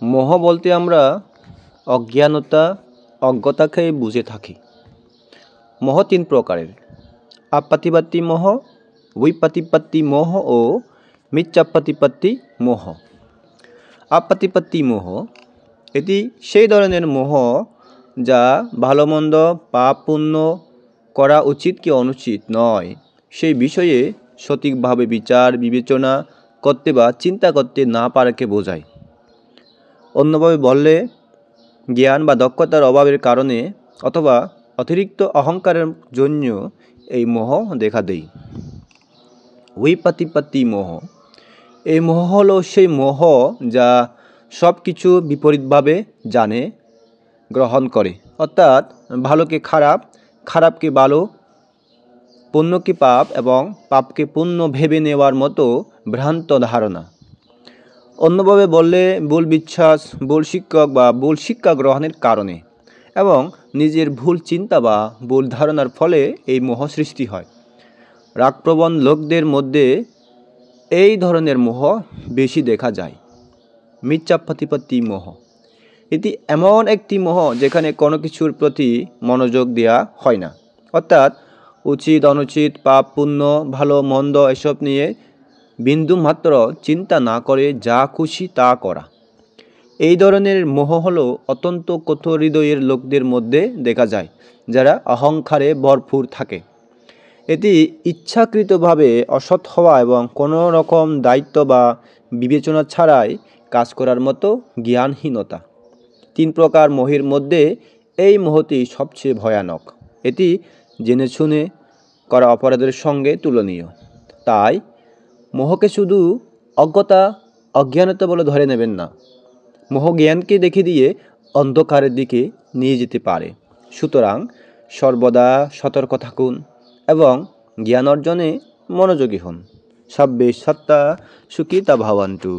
মোহ বলতে আমরা অজ্ঞানতা অজ্ঞতাকেই বুঝে থাকি। মোহ তিন প্রকারের: আপাতিপাতি মোহ, উইপাতিপাতি মোহ ও মিথ্যাপ্রতিপত্তি মোহ। আপাতিপাতি মোহ এটি সেই ধরনের মোহ যা ভালো মন্দ, পাপ পুণ্য, করা উচিত কি অনুচিত নয় সেই বিষয়ে সঠিকভাবে বিচার বিবেচনা করতে বা চিন্তা করতে না পারাকে বোঝায়। অন্যভাবে বললে জ্ঞান বা দক্ষতার অভাবের কারণে অথবা অতিরিক্ত অহংকারের জন্য এই মোহ দেখা দেয়। উইপাতিপাতি মোহ, এই মোহ হলো সেই মোহ যা সব কিছু বিপরীতভাবে জানে, গ্রহণ করে, অর্থাৎ ভালোকে খারাপ, খারাপকে ভালো, পুণ্যকে পাপ এবং পাপকে পুণ্য ভেবে নেওয়ার মতো ভ্রান্ত ধারণা। অন্যভাবে বললে ভুল বিশ্বাস, ভুল শিক্ষক বা ভুল শিক্ষা গ্রহণের কারণে এবং নিজের ভুল চিন্তা বা ভুল ধারণার ফলে এই মোহ সৃষ্টি হয়। রাগপ্রবণ লোকদের মধ্যে এই ধরনের মোহ বেশি দেখা যায়। মিথ্যাপ্রতিপত্তি মোহ, এটি এমন একটি মোহ যেখানে কোনো কিছুর প্রতি মনোযোগ দেওয়া হয় না, অর্থাৎ উচিত অনুচিত, পাপ পুণ্য, ভালো মন্দ এসব নিয়ে বিন্দুমাত্র চিন্তা না করে যা খুশি তা করা। এই ধরনের মোহ হলো অত্যন্ত কঠোর হৃদয়ের লোকদের মধ্যে দেখা যায়, যারা অহংকারে ভরপুর থাকে। এটি ইচ্ছাকৃতভাবে অসৎ হওয়া এবং কোনো রকম দায়িত্ব বা বিবেচনা ছাড়াই কাজ করার মতো জ্ঞানহীনতা। তিন প্রকার মোহের মধ্যে এই মোহটি সবচেয়ে ভয়ানক। এটি জেনে শুনে করা অপরাধের সঙ্গে তুলনীয়। তাই মোহকে শুধু অজ্ঞতা অজ্ঞানতা বলে ধরে নেবেন না। মোহ জ্ঞানকে দেখে দিয়ে অন্ধকারের দিকে নিয়ে যেতে পারে। সুতরাং সর্বদা সতর্ক থাকুন এবং জ্ঞান অর্জনে মনোযোগী হন। সব্বে সত্তা সুখিতা ভবন্তু।